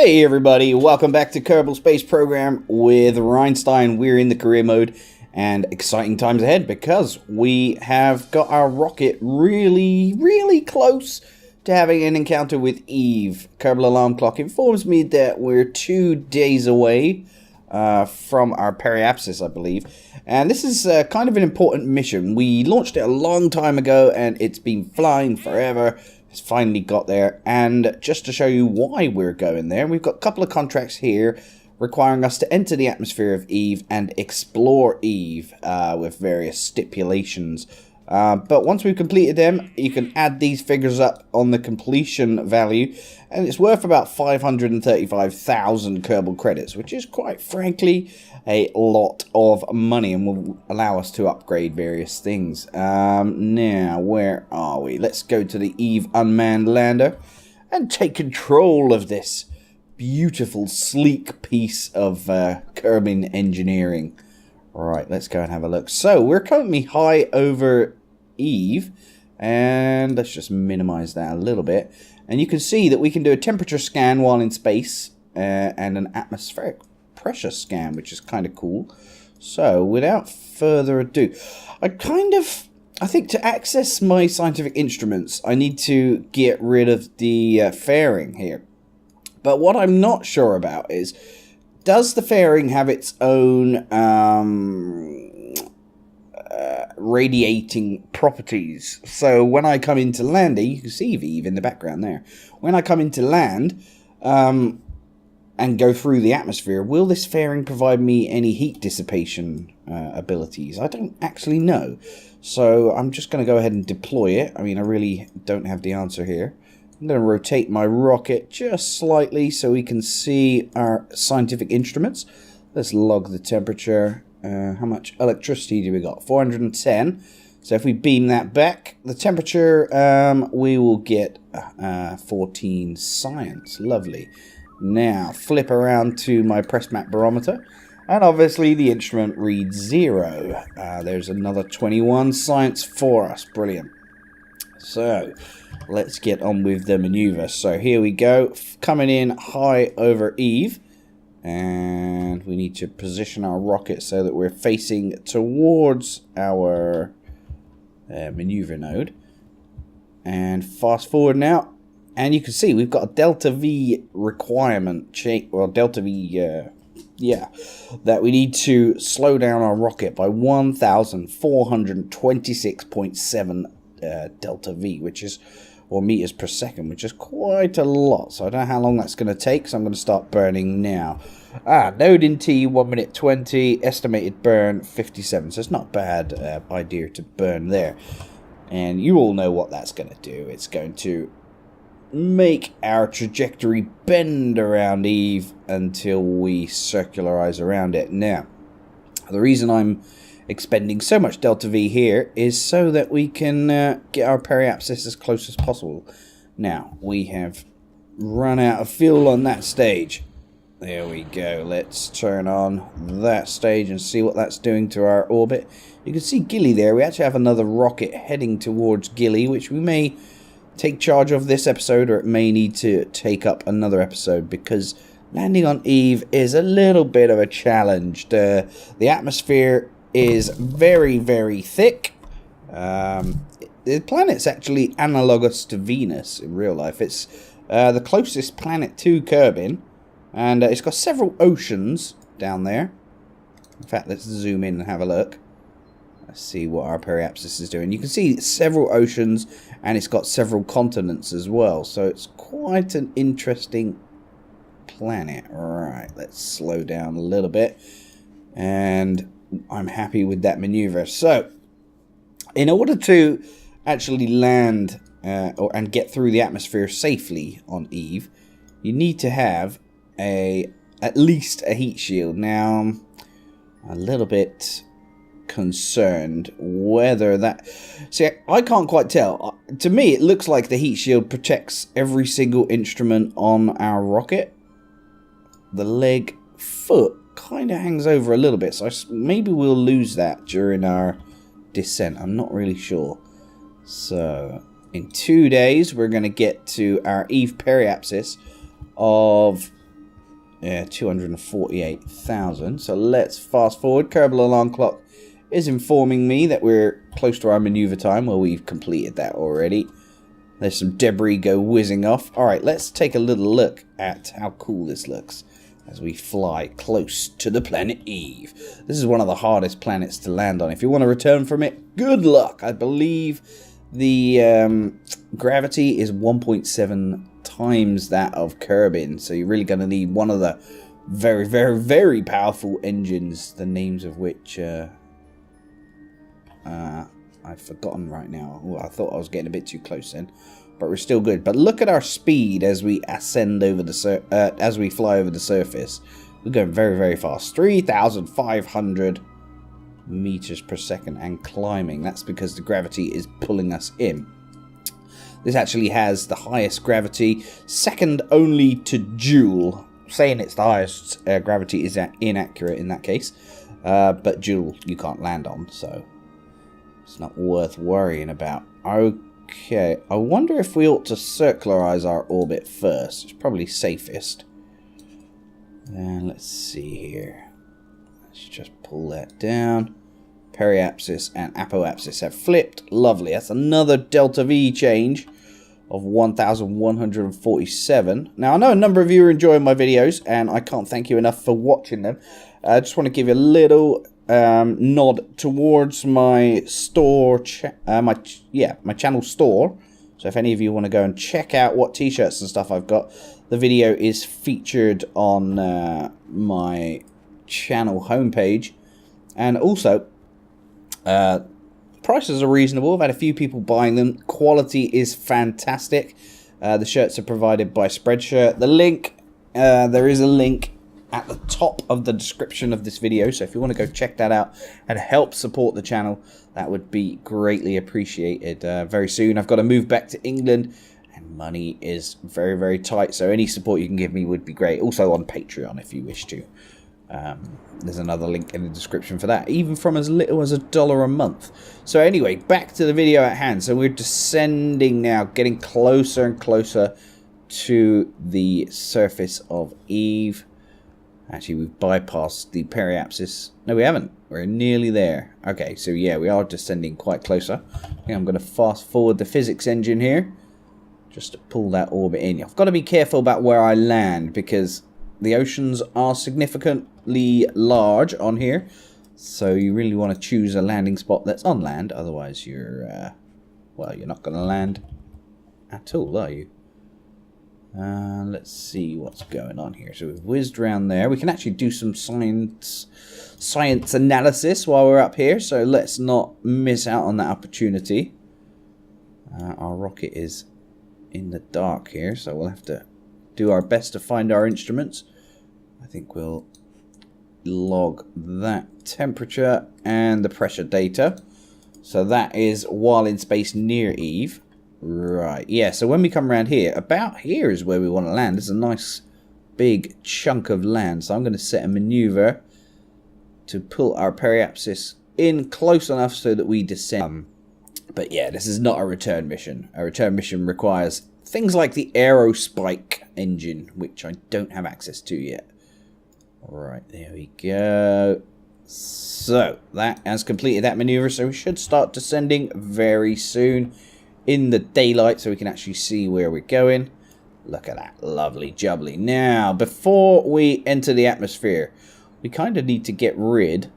Hey everybody, welcome back to Kerbal Space Program with REinstein. We're in the career mode and exciting times ahead because we have got our rocket really close to having an encounter with Eve. Kerbal alarm clock informs me that we're 2 days away from our periapsis, I believe. And this is kind of an important mission. We launched it a long time ago and it's been flying forever. It's finally got there, and just to show you why we're going there, we've got a couple of contracts here requiring us to enter the atmosphere of Eve and explore Eve with various stipulations. But once we've completed them, you can add these figures up on the completion value, and it's worth about 535,000 Kerbal credits, which is quite frankly a lot of money and will allow us to upgrade various things. Now, where are we? Let's go to the Eve unmanned lander and take control of this beautiful, sleek piece of Kerbal engineering. Alright, let's go and have a look. So, we're currently high over Eve, and let's just minimize that a little bit. And you can see that we can do a temperature scan while in space, and an atmospheric pressure scan, which is kind of cool. So, without further ado, I think to access my scientific instruments, I need to get rid of the fairing here. But what I'm not sure about is, does the fairing have its own radiating properties? So when I come into landing, you can see Eve in the background there. When I come into land and go through the atmosphere, will this fairing provide me any heat dissipation abilities? I don't actually know. So I'm just going to go ahead and deploy it. I mean, I really don't have the answer here. I'm going to rotate my rocket just slightly so we can see our scientific instruments. Let's log the temperature. How much electricity do we got? 410. So if we beam that back, the temperature, we will get 14 science. Lovely. Now, flip around to my press map barometer. And obviously the instrument reads 0. There's another 21 science for us. Brilliant. So, let's get on with the maneuver. So here we go, coming in high over Eve, and we need to position our rocket so that we're facing towards our maneuver node. And fast forward now, and you can see we've got a delta V requirement, delta V, that we need to slow down our rocket by 1,426.7 delta V, which is, or meters per second, which is quite a lot. So I don't know how long that's going to take, so I'm going to start burning now. Node in T, 1 minute 20, estimated burn 57, so it's not a bad idea to burn there. And you all know what that's going to do. It's going to make our trajectory bend around Eve until we circularize around it. Now, the reason I'm expending so much delta V here is so that we can get our periapsis as close as possible. Now, we have run out of fuel on that stage. There we go. Let's turn on that stage and see what that's doing to our orbit. You can see Gilly there. We actually have another rocket heading towards Gilly, which we may take charge of this episode, or it may need to take up another episode, because landing on Eve is a little bit of a challenge. The atmosphere is very thick. The planet's actually analogous to Venus in real life. It's the closest planet to Kerbin, and it's got several oceans down there. In fact, let's zoom in and have a look. Let's see what our periapsis is doing. You can see several oceans, and it's got several continents as well, so it's quite an interesting planet. Alright, let's slow down a little bit, and I'm happy with that maneuver. So, in order to actually land and get through the atmosphere safely on Eve, you need to have at least a heat shield. Now, I'm a little bit concerned whether that... See, I can't quite tell. To me, it looks like the heat shield protects every single instrument on our rocket. The leg foot kind of hangs over a little bit, so maybe we'll lose that during our descent. I'm not really sure. So, in 2 days, we're going to get to our Eve periapsis of Yeah, 248,000. So let's fast forward. Kerbal alarm clock is informing me that we're close to our maneuver time. Well, we've completed that already. There's some debris go whizzing off. Alright, let's take a little look at how cool this looks as we fly close to the planet Eve. This is one of the hardest planets to land on. If you want to return from it, good luck. I believe the gravity is 1.7 times that of Kerbin, so you're really going to need one of the very, very, very powerful engines, the names of which I've forgotten right now. Ooh, I thought I was getting a bit too close then, but we're still good. But look at our speed as we ascend over the as we fly over the surface. We're going very, very fast. 3,500 meters per second and climbing. That's because the gravity is pulling us in. This actually has the highest gravity, second only to Joule. Saying it's the highest gravity is inaccurate in that case, but Joule you can't land on, so it's not worth worrying about. Okay, I wonder if we ought to circularize our orbit first. It's probably safest. And let's see here. Let's just pull that down. Periapsis and apoapsis have flipped. Lovely. That's another delta V change of 1,147. Now, I know a number of you are enjoying my videos, and I can't thank you enough for watching them. I just want to give you a little nod towards my store, my channel store. So if any of you want to go and check out what t-shirts and stuff I've got, the video is featured on my channel homepage. And also, prices are reasonable. I've had a few people buying them. Quality is fantastic. The shirts are provided by Spreadshirt. The link, there is a link at the top of the description of this video, so if you want to go check that out and help support the channel, that would be greatly appreciated. Very soon I've got to move back to England and money is very, very tight, so any support you can give me would be great. Also on Patreon if you wish to. There's another link in the description for that, even from as little as $1 a month. So anyway, back to the video at hand. So we're descending now, getting closer and closer to the surface of Eve. Actually, we've bypassed the periapsis. No, we haven't. We're nearly there. Okay, so yeah, we are descending quite closer. Okay, I'm going to fast forward the physics engine here, just to pull that orbit in. I've got to be careful about where I land, because the oceans are significantly large on here. So you really want to choose a landing spot that's on land. Otherwise, you're, well, you're not going to land at all, are you? Let's see what's going on here. So we've whizzed around there. We can actually do some science analysis while we're up here. So let's not miss out on that opportunity. Our rocket is in the dark here, so we'll have to do our best to find our instruments. I think we'll log that temperature and the pressure data. So that is while in space near Eve. Right, yeah, so when we come around here, about here is where we want to land. It's a nice big chunk of land. So I'm going to set a maneuver to pull our periapsis in close enough so that we descend. But yeah, this is not a return mission. A return mission requires things like the aerospike engine, which I don't have access to yet. Right, there we go. So that has completed that maneuver, so we should start descending very soon in the daylight so we can actually see where we're going. Look at that, lovely jubbly. Now, before we enter the atmosphere, we kind of need to get rid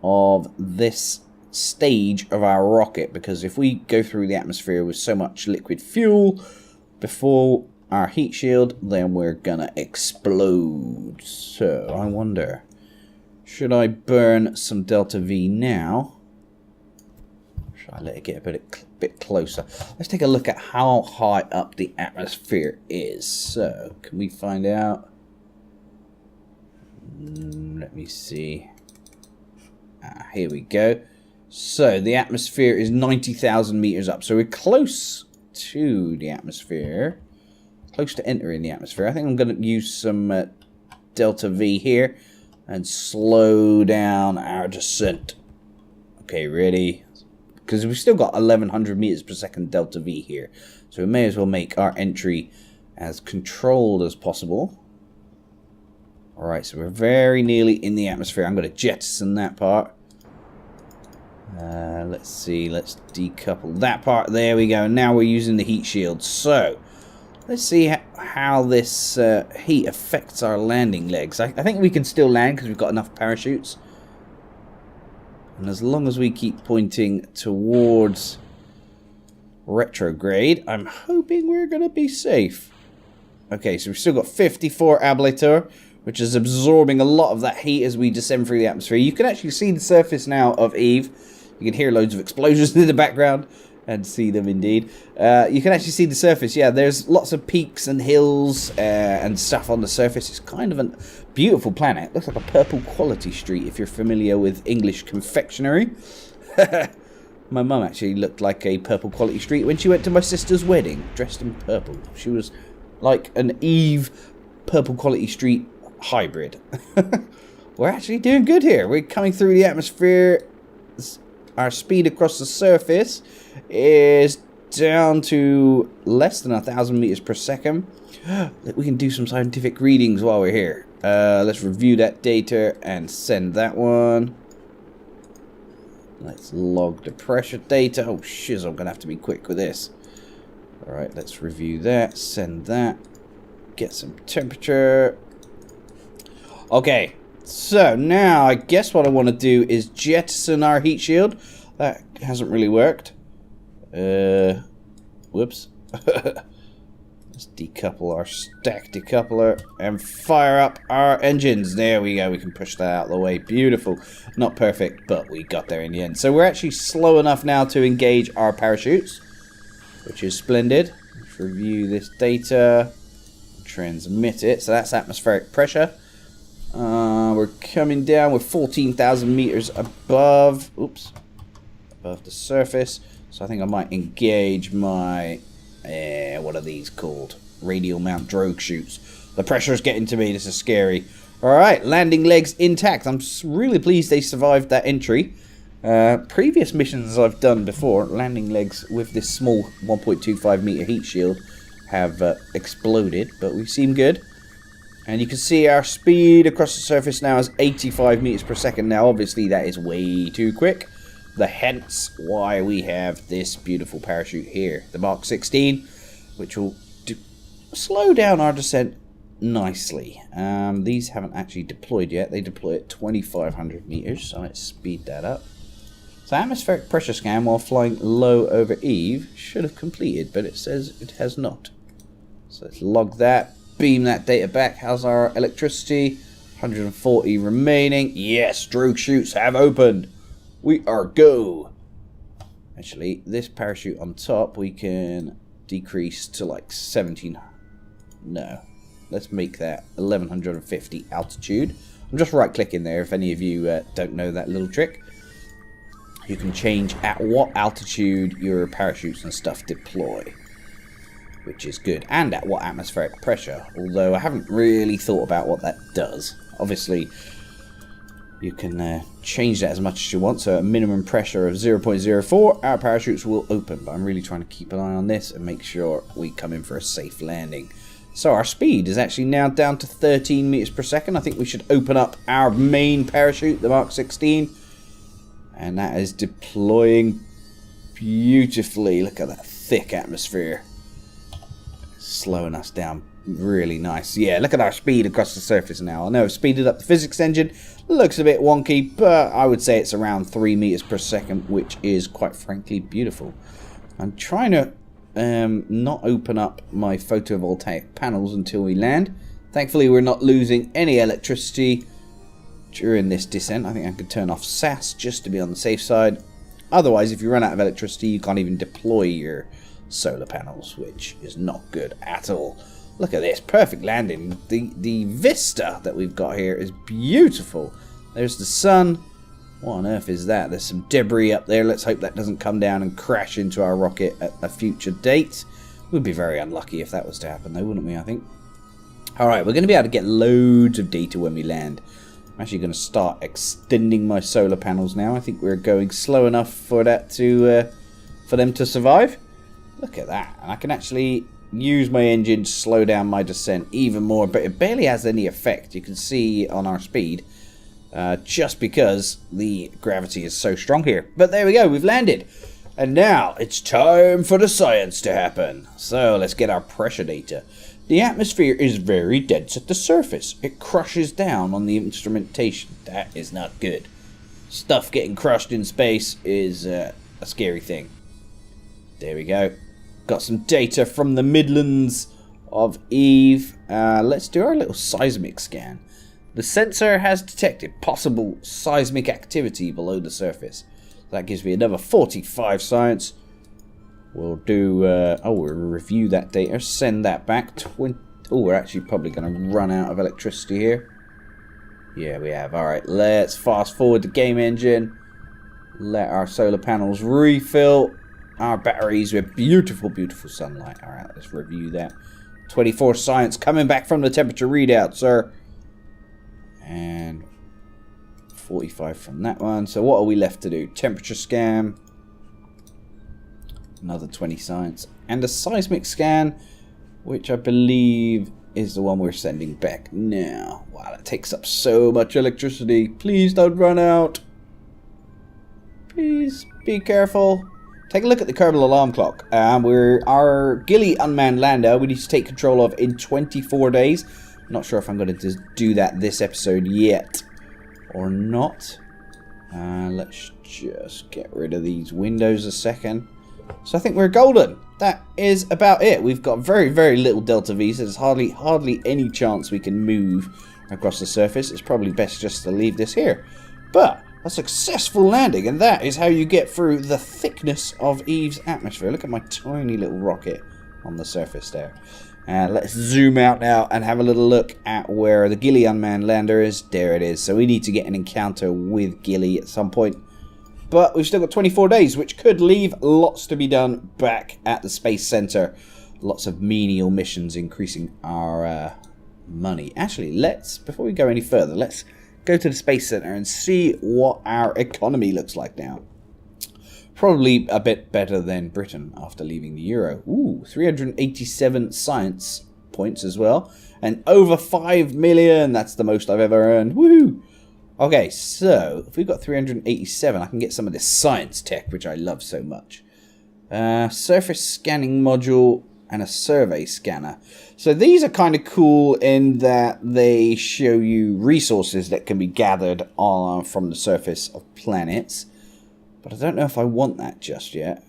of this stage of our rocket, because if we go through the atmosphere with so much liquid fuel before our heat shield, then we're gonna explode. So I wonder, should I burn some delta V now? Should I let it get a bit closer? Let's take a look at how high up the atmosphere is. So can we find out? Let me see. Here we go. So the atmosphere is 90,000 meters up. So we're close to the atmosphere. Close to entering the atmosphere. I think I'm going to use some delta V here and slow down our descent. Okay, ready? Because we've still got 1100 meters per second delta V here. So we may as well make our entry as controlled as possible. Alright, so we're very nearly in the atmosphere. I'm going to jettison that part. Let's see, let's decouple that part. There we go. Now we're using the heat shield. So, let's see how this heat affects our landing legs. I think we can still land because we've got enough parachutes. And as long as we keep pointing towards retrograde, I'm hoping we're going to be safe. Okay, so we've still got 54 ablator, which is absorbing a lot of that heat as we descend through the atmosphere. You can actually see the surface now of Eve. You can hear loads of explosions in the background, and see them indeed. You can actually see the surface. Yeah, there's lots of peaks and hills and stuff on the surface. It's kind of a beautiful planet. It looks like a purple quality street if you're familiar with English confectionery. My mum actually looked like a purple quality street when she went to my sister's wedding, dressed in purple. She was like an Eve purple quality street hybrid. We're actually doing good here. We're coming through the atmosphere. Our speed across the surface is down to less than 1,000 meters per second. We can do some scientific readings while we're here. Let's review that data and send that one. Let's log the pressure data. Oh shiz, I'm gonna have to be quick with this. Alright, let's review that, send that, get some temperature. Okay, so now I guess what I want to do is jettison our heat shield. That hasn't really worked. Whoops. Let's decouple our stack decoupler and fire up our engines. There we go. We can push that out of the way. Beautiful. Not perfect, but we got there in the end. So we're actually slow enough now to engage our parachutes, which is splendid. Let's review this data. Transmit it. So that's atmospheric pressure. We're coming down with 14,000 meters above. Oops. Above the surface. So I think I might engage my... what are these called? Radial mount drogue chutes. The pressure is getting to me. This is scary. Alright, landing legs intact. I'm really pleased they survived that entry. Previous missions I've done before, landing legs with this small 1.25 meter heat shield have exploded, but we seem good. And you can see our speed across the surface now is 85 meters per second. Now, obviously, that is way too quick. Hence why we have this beautiful parachute here, the Mark 16, which will slow down our descent nicely. These haven't actually deployed yet. They deploy at 2,500 meters, so let's speed that up. So atmospheric pressure scan while flying low over Eve should have completed, but it says it has not. So let's log that, beam that data back. How's our electricity? 140 remaining. Yes, drogue chutes have opened. We are go. Actually, this parachute on top we can decrease to like 17. No, let's make that 1150 altitude. I'm just right clicking there if any of you don't know that little trick. You can change at what altitude your parachutes and stuff deploy, which is good, and at what atmospheric pressure, although I haven't really thought about what that does. Obviously, you can change that as much as you want, so at a minimum pressure of 0.04, our parachutes will open, but I'm really trying to keep an eye on this and make sure we come in for a safe landing. So our speed is actually now down to 13 meters per second. I think we should open up our main parachute, the Mark 16, and that is deploying beautifully. Look at that thick atmosphere. Slowing us down really nice. Yeah, look at our speed across the surface now. I know I've speeded up the physics engine. Looks a bit wonky, but I would say it's around 3 meters per second, which is quite frankly beautiful. I'm trying to not open up my photovoltaic panels until we land. Thankfully, we're not losing any electricity during this descent. I think I could turn off SAS just to be on the safe side. Otherwise, if you run out of electricity, you can't even deploy your solar panels, which is not good at all. Look at this, perfect landing. The vista that we've got here is beautiful. There's the sun. What on earth is that? There's some debris up there. Let's hope that doesn't come down and crash into our rocket at a future date. We'd be very unlucky if that was to happen though, wouldn't we, I think? Alright, we're going to be able to get loads of data when we land. I'm actually going to start extending my solar panels now. I think we're going slow enough for that to for them to survive. Look at that. And I can actually use my engine to slow down my descent even more, but it barely has any effect. You can see on our speed, just because the gravity is so strong here. But there we go, we've landed. And now it's time for the science to happen. So let's get our pressure data. The atmosphere is very dense at the surface. It crushes down on the instrumentation. That is not good. Stuff getting crushed in space is a scary thing. There we go. Got some data from the Midlands of Eve. Let's do our little seismic scan. The sensor has detected possible seismic activity below the surface. That gives me another 45 science. We'll do, we'll review that data, send that back. We're actually probably going to run out of electricity here. Yeah, we have. Alright, let's fast forward the game engine. Let our solar panels refill our batteries with beautiful, beautiful sunlight. Alright, let's review that. 24 science coming back from the temperature readout, sir. And 45 from that one. So what are we left to do? Temperature scan. Another 20 science. And a seismic scan, which I believe is the one we're sending back now. Wow, that takes up so much electricity. Please don't run out. Please be careful. Take a look at the Kerbal alarm clock. Our Gilly unmanned lander we need to take control of in 24 days. Not sure if I'm going to do that this episode yet or not. Let's just get rid of these windows a second. So I think we're golden. That is about it. We've got very, very little delta V, so there's hardly any chance we can move across the surface. It's probably best just to leave this here. But a successful landing, and that is how you get through the thickness of Eve's atmosphere. Look at my tiny little rocket on the surface there. Let's zoom out now and have a little look at where the Gilly unmanned lander is. There it is. So we need to get an encounter with Gilly at some point. But we've still got 24 days, which could leave lots to be done back at the Space Center. Lots of menial missions increasing our money. Actually, before we go any further, let's go to the Space Center and see what our economy looks like now. Probably a bit better than Britain after leaving the Euro. Ooh, 387 science points as well. And over 5 million. That's the most I've ever earned. Woohoo! Okay, so if we've got 387, I can get some of this science tech, which I love so much. Surface scanning module and a survey scanner. So these are kind of cool in that they show you resources that can be gathered from the surface of planets. But I don't know if I want that just yet,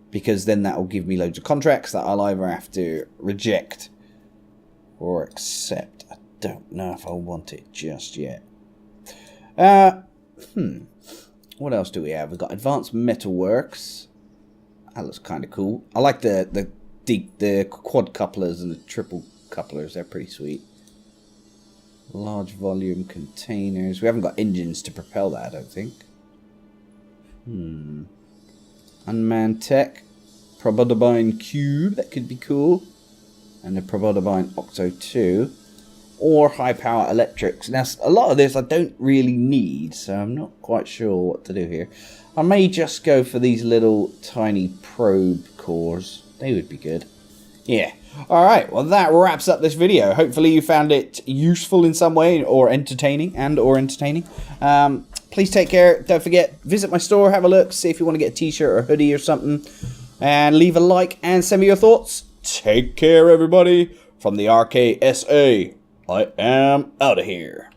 because then that will give me loads of contracts that I'll either have to reject or accept. I don't know if I want it just yet. What else do we have? We've got advanced metalworks. That looks kind of cool. I like the quad couplers and the triple couplers. They're pretty sweet. Large volume containers. We haven't got engines to propel that, I don't think. Unmanned tech. Probodobine cube. That could be cool. And the Probodobine Octo 2. Or high power electrics. Now, a lot of this I don't really need, so I'm not quite sure what to do here. I may just go for these little tiny probe cores. They would be good. Yeah. Alright, well that wraps up this video. Hopefully you found it useful in some way, or entertaining, please take care. Don't forget, visit my store, have a look, see if you want to get a t-shirt or a hoodie or something. And leave a like and send me your thoughts. Take care, everybody. From the RKSA. I am out of here.